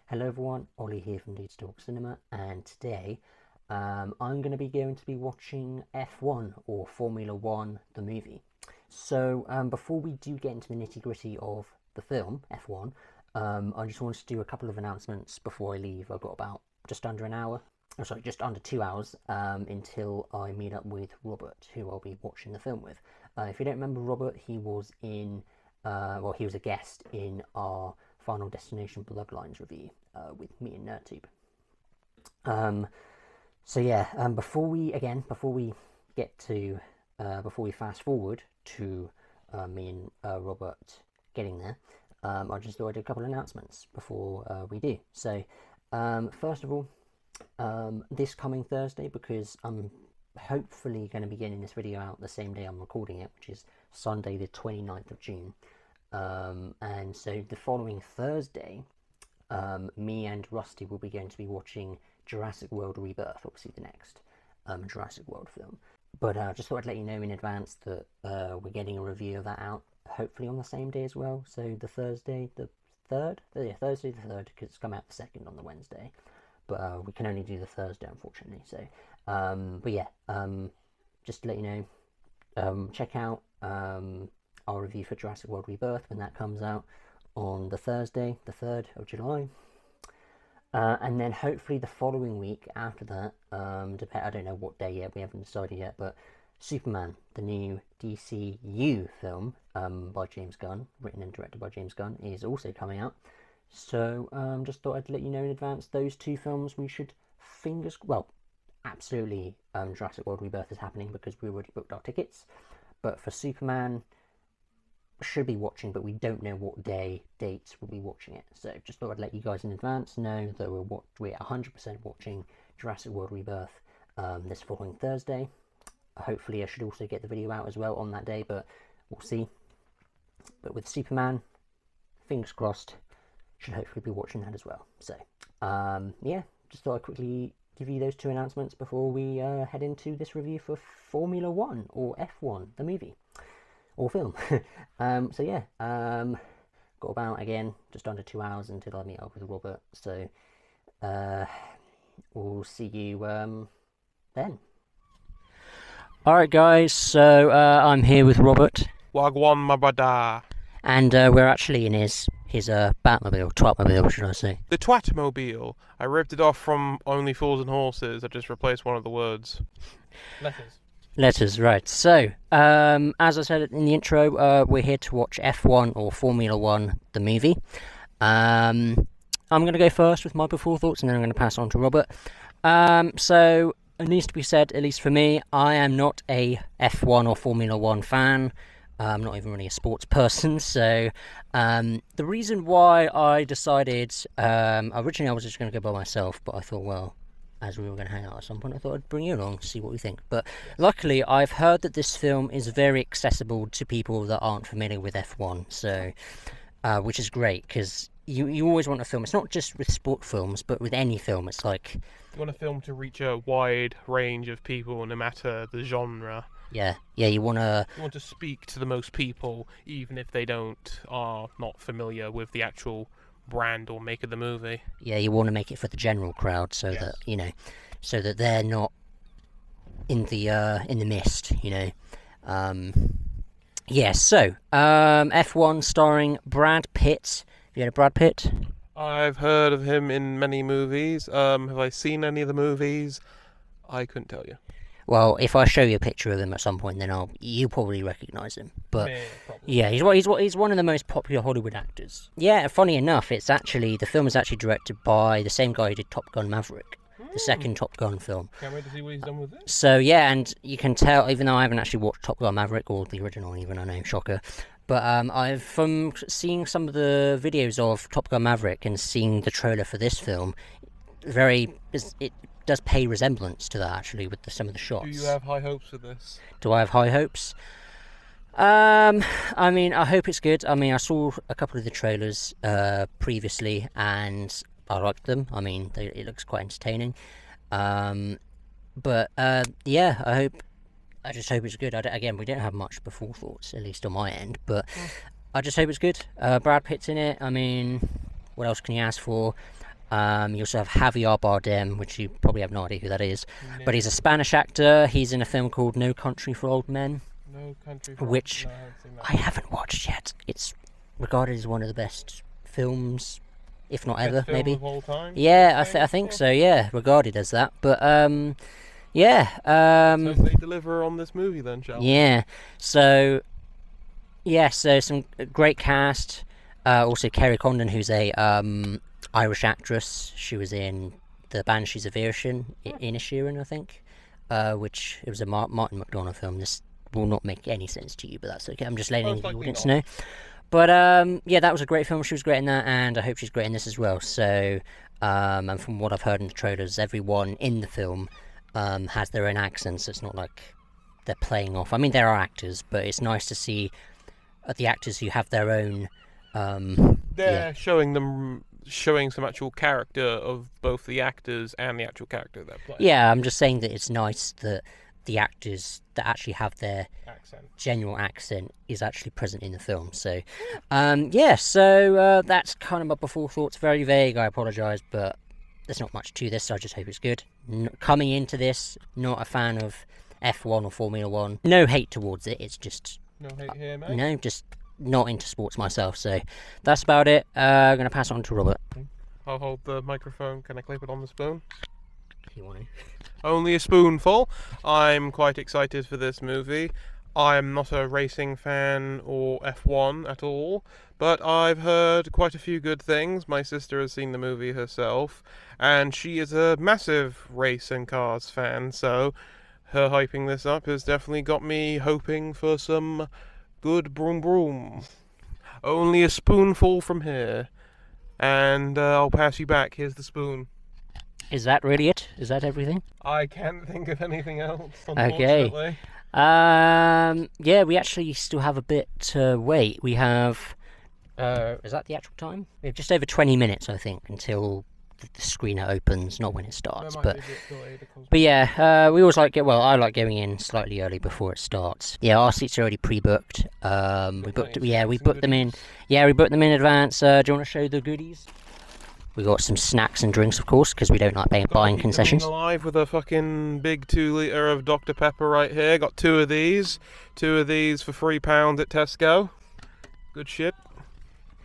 Hello everyone, Ollie here from 𝕬𝕠 Cinema, and today I'm going to be watching F1 or Formula One, the movie. So before we do get into the nitty gritty of the film, F1, I just wanted to do a couple of announcements before I leave. I've got about just under an hour, just under 2 hours until I meet up with Robert, who I'll be watching the film with. If you don't remember Robert, he was he was a guest in our Final Destination Bloodlines review with me and NerdTube. Before we fast forward to me and Robert getting there, I just thought I'd do a couple of announcements before we do. So, first of all, this coming Thursday, because I'm hopefully going to be getting this video out the same day I'm recording it, which is Sunday the 29th of June. And so the following Thursday, me and Rusty will be going to be watching Jurassic World Rebirth, obviously the next Jurassic World film. But I just thought I'd let you know in advance that we're getting a review of that out, hopefully on the same day as well. So the Thursday the 3rd? Thursday the 3rd, because it's come out the 2nd on the Wednesday. But we can only do the Thursday, unfortunately. So, just to let you know, check out our review for Jurassic World Rebirth when that comes out on the Thursday, the 3rd of July. And then hopefully the following week after that, I don't know what day yet, we haven't decided yet, but Superman, the new DCU film by James Gunn, written and directed by James Gunn, is also coming out. So just thought I'd let you know in advance, those two films we should absolutely Jurassic World Rebirth is happening because we already booked our tickets. But for Superman, should be watching, but we don't know what dates we'll be watching it. So just thought I'd let you guys in advance know that we're 100% watching Jurassic World Rebirth this following Thursday. Hopefully I should also get the video out as well on that day, but we'll see. But with Superman, fingers crossed, should hopefully be watching that as well. So just thought I'd quickly give you those two announcements before we head into this review for Formula One or F1, the movie or film. Got about, again, just under 2 hours until I meet up with Robert. So we'll see you then. Alright guys, so I'm here with Robert. Wagwan my brother. And we're actually in his Batmobile, Twatmobile, should I say. The Twatmobile. I ripped it off from Only Fools and Horses. I just replaced one of the words. Letters, right. So, as I said in the intro, we're here to watch F1 or Formula One, the movie. I'm going to go first with my before thoughts, and then I'm going to pass on to Robert. So, it needs to be said, at least for me, I am not a F1 or Formula One fan. I'm not even really a sports person, so the reason why I decided, originally I was just going to go by myself, but I thought, well, as we were going to hang out at some point, I thought I'd bring you along to see what we think. But luckily, I've heard that this film is very accessible to people that aren't familiar with F1, so which is great, because you always want a film. It's not just with sport films, but with any film, it's like you want a film to reach a wide range of people, no matter the genre. Yeah, you want to speak to the most people, even if they are not familiar with the actual brand or make of the movie. Yeah, you want to make it for the general crowd, so yes. that so that they're not in the mist, So F1 starring Brad Pitt. Have you heard of Brad Pitt? I've heard of him in many movies. Have I seen any of the movies? I couldn't tell you. Well, if I show you a picture of him at some point, then you probably recognise him. But yeah, he's one of the most popular Hollywood actors. Yeah, funny enough, the film is actually directed by the same guy who did Top Gun Maverick, the second Top Gun film. Can't wait to see what he's done with it. So yeah, and you can tell, even though I haven't actually watched Top Gun Maverick or the original, even, I know, shocker. But from seeing some of the videos of Top Gun Maverick and seeing the trailer for this film, it does pay resemblance to that, actually, with some of the shots. Do you have high hopes for this? Do I have high hopes? I hope it's good. I saw a couple of the trailers previously, and I liked them. It looks quite entertaining. I just hope it's good. Again, we don't have much before thoughts, at least on my end, but I just hope it's good. Brad Pitt's in it. What else can you ask for? You also have Javier Bardem, which you probably have no idea who that is, No. but he's a Spanish actor. He's in a film called No Country for Old Men, No Country for which no, I haven't seen that. I haven't watched yet. It's regarded as one of the best films, if not Best ever, film maybe. of all time? Yeah, I think so. Yeah, regarded as that. But yeah. So they deliver on this movie then, shall we? Yeah. So yeah, so some great cast. Also Kerry Condon, who's a Irish actress. She was in the Banshees of Inisherin, I think, which it was a Martin McDonagh film. This will not make any sense to you, but that's okay. I'm just letting Most the likely audience not. know. But yeah, that was a great film. She was great in that, and I hope she's great in this as well. So, and from what I've heard in the trailers, everyone in the film has their own accents. So it's not like they're playing off. I mean, there are actors, but it's nice to see the actors who have their own. They're showing some actual character of both the actors and the actual character they're playing. Yeah, I'm just saying that it's nice that the actors that actually have their Accent. genuine accent is actually present in the film. So, yeah, so that's kind of my before thoughts. Very vague, I apologise, but there's not much to this, so I just hope it's good. Coming into this, not a fan of F1 or Formula 1. No hate towards it, it's just, No hate here, mate. no, just not into sports myself. So that's about it. I'm going to pass it on to Robert. I'll hold the microphone. Can I clip it on the spoon? If you want to. Only a spoonful. I'm quite excited for this movie. I'm not a racing fan or F1 at all, but I've heard quite a few good things. My sister has seen the movie herself, and she is a massive race and cars fan, so her hyping this up has definitely got me hoping for some good broom broom. Only a spoonful from here, and I'll pass you back. Here's the spoon. Is that really it? Is that everything? I can't think of anything else, Okay. unfortunately. Yeah, we actually still have a bit to wait. We have, is that the actual time? We have just over 20 minutes, I think, until the screener opens, not when it starts. But yeah, we always like I like going in slightly early before it starts. Yeah, our seats are already pre-booked. We booked them in. Yeah, we booked them in advance. Do you want to show the goodies? We got some snacks and drinks, of course, because we don't like buying concessions. Alive with a fucking big 2 litre of Dr Pepper right here. Got two of these for £3 at Tesco. Good shit.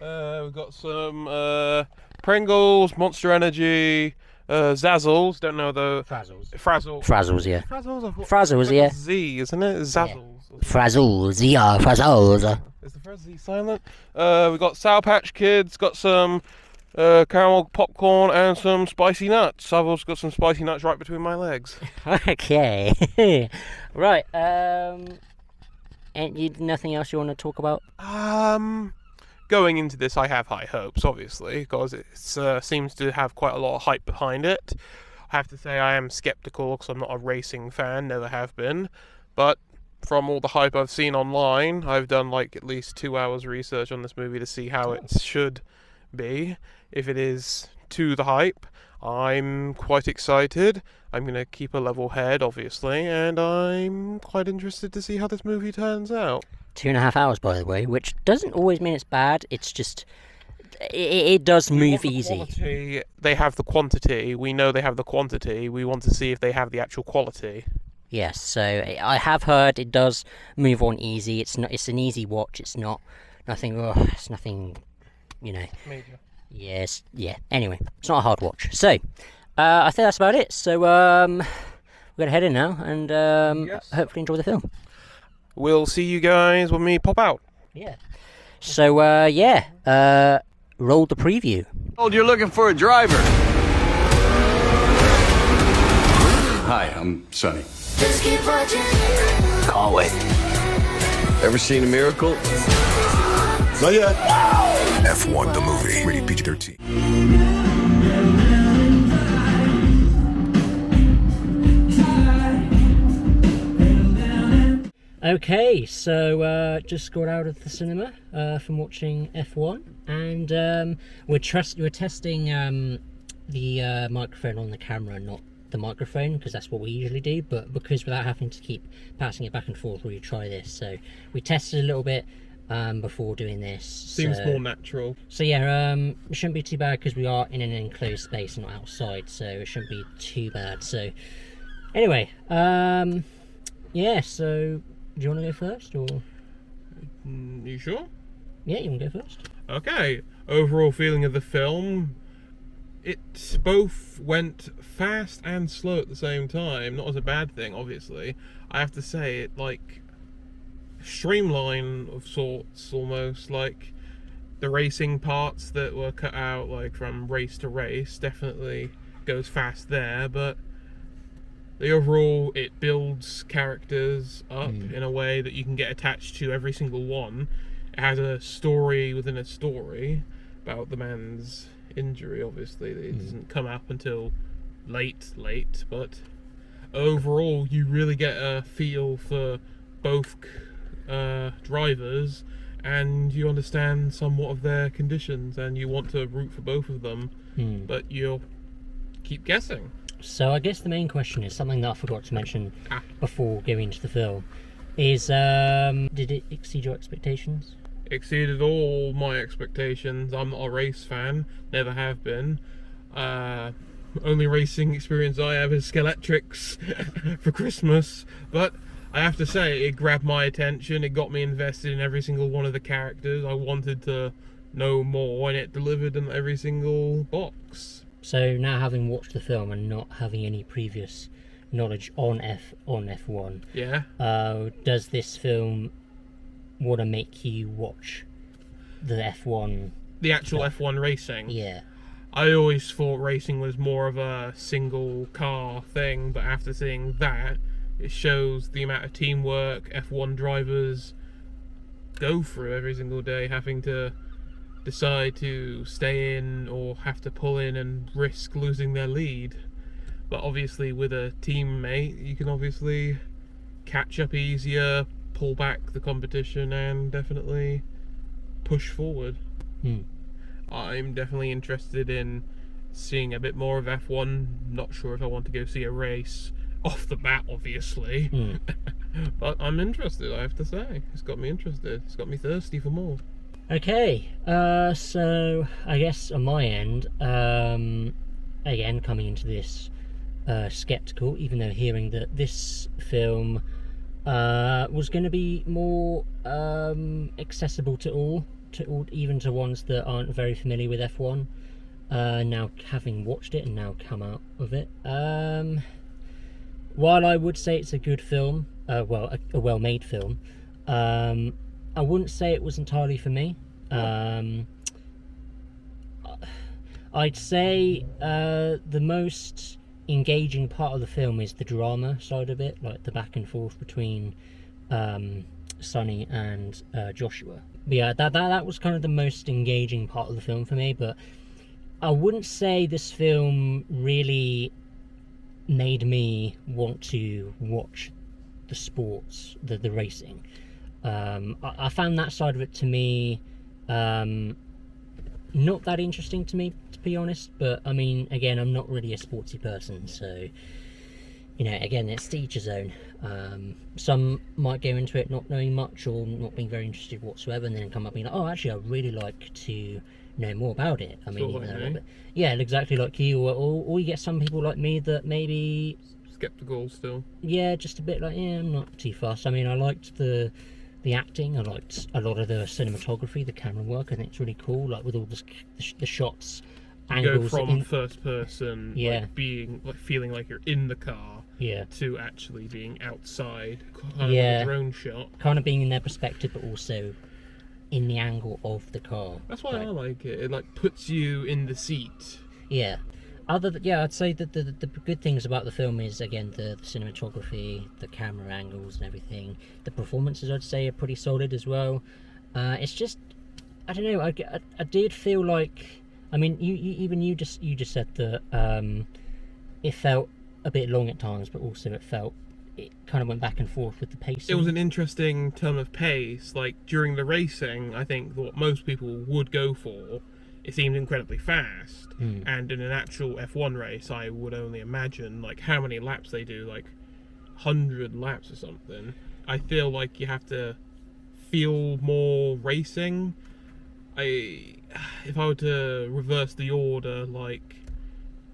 We've got some Pringles, Monster Energy, Zazzles. Don't know the Frazzles. Frazzles, yeah. Frazzles, yeah. Z, isn't it? Zazzles. Frazzles, yeah, Frazzles. Is the first Z silent? We've got Sour Patch Kids. Got some caramel popcorn and some spicy nuts. I've also got some spicy nuts right between my legs. Okay. Right. And nothing else you want to talk about? Going into this, I have high hopes, obviously, because it seems to have quite a lot of hype behind it. I have to say I am skeptical because I'm not a racing fan, never have been. But from all the hype I've seen online, I've done like at least 2 hours research on this movie to see how it should be. If it is to the hype, I'm quite excited. I'm going to keep a level head, obviously, and I'm quite interested to see how this movie turns out. 2.5 hours, by the way, which doesn't always mean it's bad. It's just it does move easy. They have the quantity. We know they have the quantity. We want to see if they have the actual quality. Yes, so I have heard it does move on easy. It's an easy watch. It's nothing, you know. Major. Yes, yeah. Anyway, it's not a hard watch. So, I think that's about it. So, we're gonna head in now and hopefully enjoy the film. We'll see you guys when we pop out. Yeah. So, roll the preview. You're looking for a driver. Hi, I'm Sonny. Just keep watching. Can't wait. Ever seen a miracle? Not yet. F1 the movie, rated PG-13. Okay, so just got out of the cinema from watching F1, and we're testing the microphone on the camera, not the microphone, because that's what we usually do, but because without having to keep passing it back and forth, we try this. So we tested a little bit before doing this. Seems more natural. So yeah, it shouldn't be too bad because we are in an enclosed space and not outside, so it shouldn't be too bad. So anyway, yeah, so do you want to go first, or? You sure? Yeah, you want to go first? Okay. Overall feeling of the film, it both went fast and slow at the same time. Not as a bad thing, obviously. I have to say, it like streamline of sorts, almost like the racing parts that were cut out, like from race to race, definitely goes fast there. But the overall, it builds characters up in a way that you can get attached to every single one. It has a story within a story about the man's injury, obviously. It doesn't come up until late, but overall you really get a feel for both drivers, and you understand somewhat of their conditions, and you want to root for both of them, but you'll keep guessing. So I guess the main question is something that I forgot to mention before going into the film is, did it exceed your expectations? Exceeded all my expectations. I'm not a race fan, never have been. Only racing experience I have is 𝐸𝑟 for Christmas, but I have to say it grabbed my attention. It got me invested in every single one of the characters. I wanted to know more, and it delivered in every single box. So now, having watched the film and not having any previous knowledge on F1, yeah, does this film want to make you watch the F1? The actual F1 racing? Yeah. I always thought racing was more of a single car thing, but after seeing that, it shows the amount of teamwork F1 drivers go through every single day, having to decide to stay in or have to pull in and risk losing their lead. But obviously with a teammate, you can obviously catch up easier, pull back the competition, and definitely push forward. I'm definitely interested in seeing a bit more of F1. Not sure if I want to go see a race off the bat, obviously. But I'm interested, I have to say. It's got me interested. It's got me thirsty for more. Okay, so I guess on my end, again, coming into this skeptical, even though hearing that this film was going to be more accessible to all, even to ones that aren't very familiar with F1. Now having watched it and now come out of it, while I would say it's a good film, a well-made film, I wouldn't say it was entirely for me. I'd say the most engaging part of the film is the drama side of it, like the back and forth between Sonny and Joshua. But yeah, that was kind of the most engaging part of the film for me. But I wouldn't say this film really made me want to watch the sports, the racing. I found that side of it, to me, not that interesting to me, to be honest. But I mean, again, I'm not really a sportsy person, so you know, again, it's to each his own. Some might go into it not knowing much or not being very interested whatsoever, and then come up being like, oh, actually, I'd really like to know more about it. I mean, Sort of like me. yeah, exactly like you, or you get some people like me that maybe Skeptical still. yeah, just a bit like, yeah, I'm not too fussed. I mean, I liked the acting, I liked a lot of the cinematography, the camera work. I think it's really cool, like with all the shots, angles. Go from first person, Yeah. like being, like feeling like you're in the car, yeah, to actually being outside, kind of Yeah. a drone shot. kind of being in their perspective, but also in the angle of the car. That's why I like it. It like puts you in the seat. Yeah. I'd say that the good things about the film is, again, the cinematography, the camera angles and everything. The performances, I'd say, are pretty solid as well. It's just, I don't know, I did feel like, I mean, you just said that it felt a bit long at times, but also it kind of went back and forth with the pacing. It was an interesting term of pace. Like during the racing, I think what most people would go for, it seemed incredibly fast. And in an actual F1 race, I would only imagine like how many laps they do, like 100 laps or something. I feel like you have to feel more racing. If I were to reverse the order, like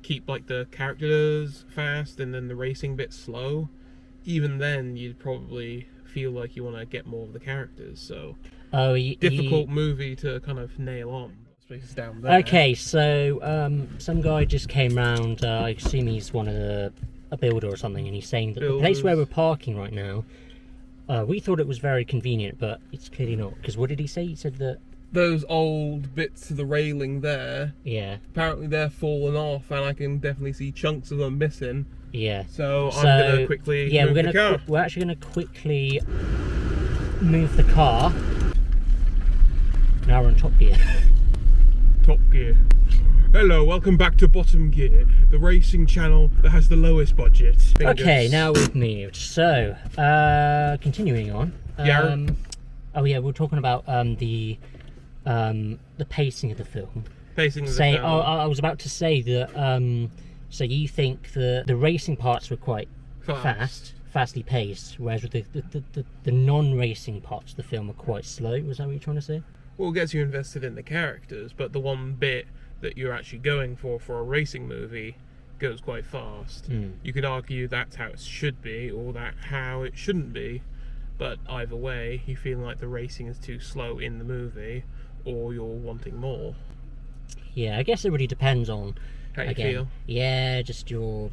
keep like the characters fast and then the racing bit slow, even then you'd probably feel like you want to get more of the characters. So difficult movie to kind of nail on. Space down there. Okay, so some guy just came round. I assume he's a builder or something, and he's saying that the place where we're parking right now, we thought it was very convenient, but it's clearly not. Because what did he say? He said that those old bits of the railing there, apparently they're fallen off, and I can definitely see chunks of them missing. So I'm gonna quickly move the car. We're actually gonna quickly move the car. Now we're on Top Gear. Top Gear. Hello, welcome back to Bottom Gear, the racing channel that has the lowest budget. Okay, now we've moved. So, continuing on. Oh yeah, we're talking about the pacing of the film. I was about to say that. So you think the racing parts were quite fastly paced, whereas with the non-racing parts of the film are quite slow. Was that what you're trying to say? Well, it gets you invested in the characters, but the one bit that you're actually going for a racing movie goes quite fast. You could argue that's how it should be, or how it shouldn't be, but either way, you feel like the racing is too slow in the movie, or you're wanting more. Yeah, I guess it really depends on how you feel. Yeah, just your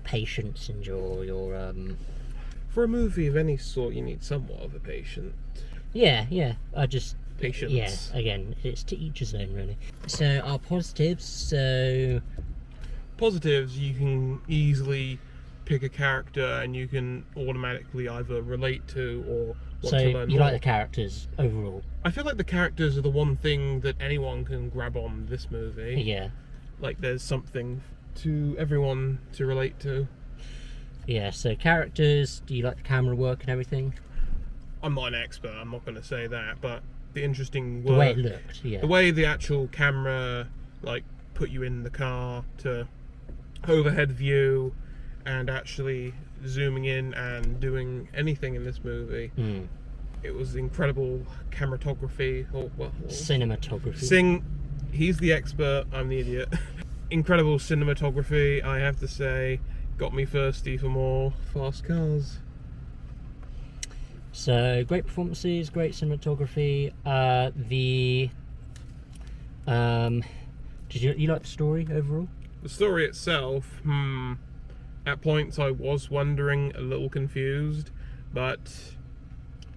patience and your For a movie of any sort, you need somewhat of a patience. Yeah. Patience. Yeah, again, it's to each his own, really. So our positives. Positives, you can easily pick a character and you can automatically either relate to or want to learn more. Like the characters overall? I feel like the characters are the one thing that anyone can grab on this movie. Yeah. Like there's something to everyone to relate to. Yeah, so characters, do you like the camera work and everything? I'm not an expert, I'm not going to say that, but the interesting work, the way it looked, the way the actual camera like put you in the car to overhead view and actually zooming in and doing anything in this movie. It was incredible cinematography. He's the expert, I'm the idiot. Incredible cinematography, I have to say. Got me thirsty for more fast cars. So great performances, great cinematography. Did you like the story overall? The story itself, at points I was wondering, a little confused, but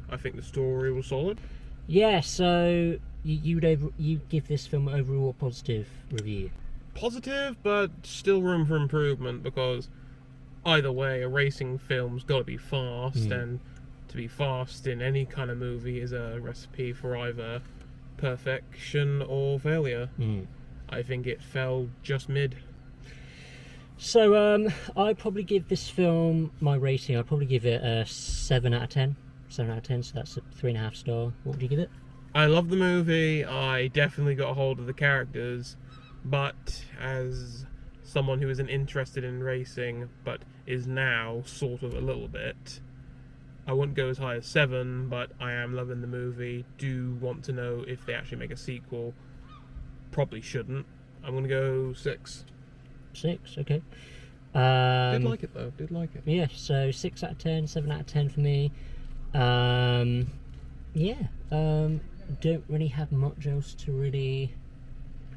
I think the story was solid. Yeah, so you give this film overall a positive review? Positive, but still room for improvement, because either way, a racing film's got to be fast, and to be fast in any kind of movie is a recipe for either perfection or failure. I think it fell just mid. So I'd probably give this film my rating. I'd probably give it a 7 out of 10. 7 out of 10, so that's a 3.5 star. What would you give it? I love the movie. I definitely got a hold of the characters, but as someone who isn't interested in racing but is now sort of a little bit, I wouldn't go as high as 7, but I am loving the movie. Do want to know if they actually make a sequel. Probably shouldn't. I'm gonna go 6. 6, okay. Did like it though, did like it. Yeah, so 6 out of 10, 7 out of 10 for me. Don't really have much else to really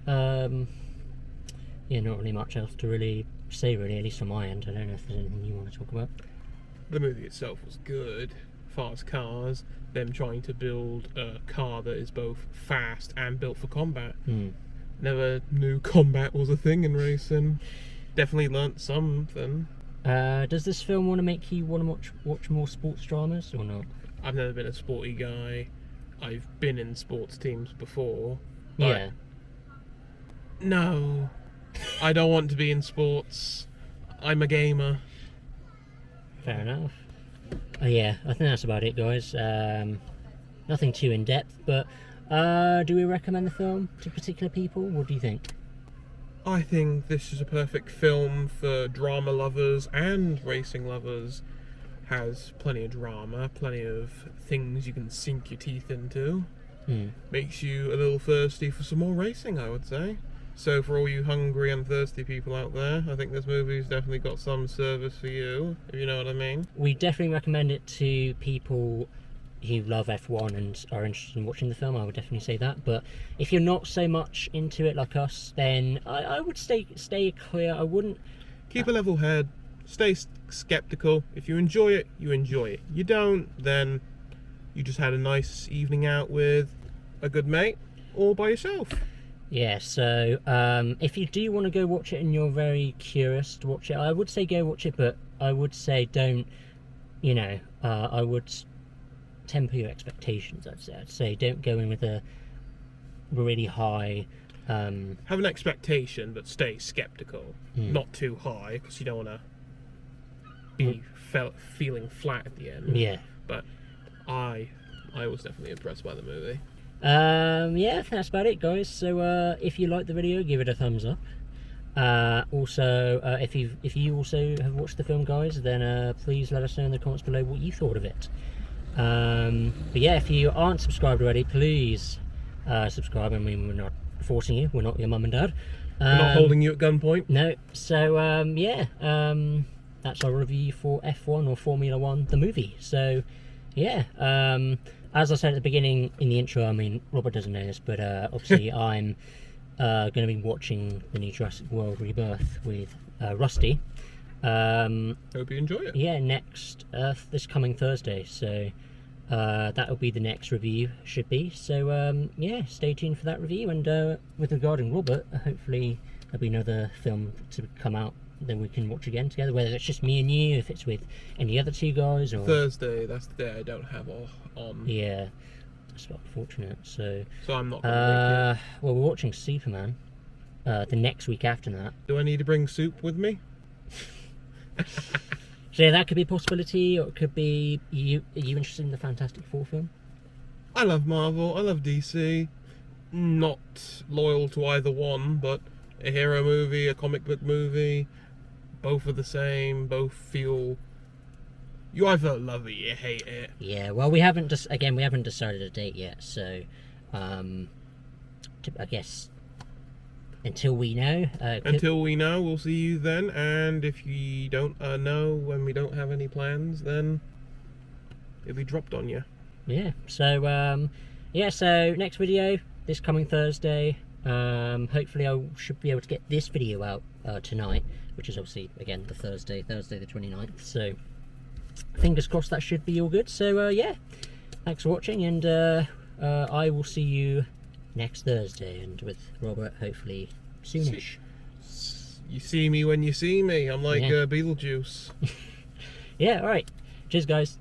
not really much else to really say, really, at least from my end. I don't know if there's anything you want to talk about. The movie itself was good. Fast cars, them trying to build a car that is both fast and built for combat. Never knew combat was a thing in racing. Definitely learnt something. Does this film want to make you want to watch more sports dramas or not? I've never been a sporty guy. I've been in sports teams before. Yeah. No, I don't want to be in sports. I'm a gamer. Fair enough. Yeah, I think that's about it, guys. Nothing too in-depth, but do we recommend the film to particular people? What do you think? I think this is a perfect film for drama lovers and racing lovers. has plenty of drama, plenty of things you can sink your teeth into. Makes you a little thirsty for some more racing, I would say. So for all you hungry and thirsty people out there, I think this movie's definitely got some service for you, if you know what I mean. We definitely recommend it to people who love F1 and are interested in watching the film. I would definitely say that. But if you're not so much into it like us, then I would stay clear. I wouldn't... Keep a level head, stay skeptical. If you enjoy it, you enjoy it. You don't, then you just had a nice evening out with a good mate or by yourself. Yeah, so if you do want to go watch it and you're very curious to watch it, I would say go watch it, but I would say don't, you know, I would temper your expectations, I'd say don't go in with a really high... Have an expectation, but stay skeptical. Not too high, because you don't want to be feeling flat at the end. Yeah. But I was definitely impressed by the movie. Yeah, that's about it, guys. So if you like the video, give it a thumbs up. Also, if you also have watched the film, guys, then please let us know in the comments below what you thought of it. But yeah, if you aren't subscribed already, please subscribe. I mean, we're not forcing you, we're not your mum and dad. We're not holding you at gunpoint. No. So yeah, that's our review for F1 or Formula 1 the movie. So yeah, as I said at the beginning in the intro, I mean, Robert doesn't know this, but obviously I'm going to be watching the new Jurassic World Rebirth with Rusty. Hope you enjoy it. Yeah, this coming Thursday, so that'll be the next review, should be. So yeah, stay tuned for that review. And with regarding Robert, hopefully there'll be another film to come out that we can watch again together, whether it's just me and you, if it's with any other two guys, or Thursday, that's the day I don't have on. Yeah, that's unfortunate. So I'm not gonna make it. well, we're watching Superman the next week after that. Do I need to bring soup with me? So yeah, that could be a possibility, or it could be are you interested in the Fantastic Four film? I love Marvel, I love DC. Not loyal to either one, but a hero movie, a comic book movie, both are the same, both feel... You either love it, you hate it. Yeah, well, we haven't decided a date yet, so I guess until we know. Until we know, we'll see you then. And if you don't know when we don't have any plans, then it'll be dropped on you. Yeah. So yeah. So next video this coming Thursday. Hopefully I should be able to get this video out tonight, which is obviously again the Thursday the 29th. So fingers crossed that should be all good. So yeah, thanks for watching, and I will see you next Thursday, and with Robert hopefully soonish. You see me when you see me. I'm like Beetlejuice. Yeah, alright. Cheers, guys.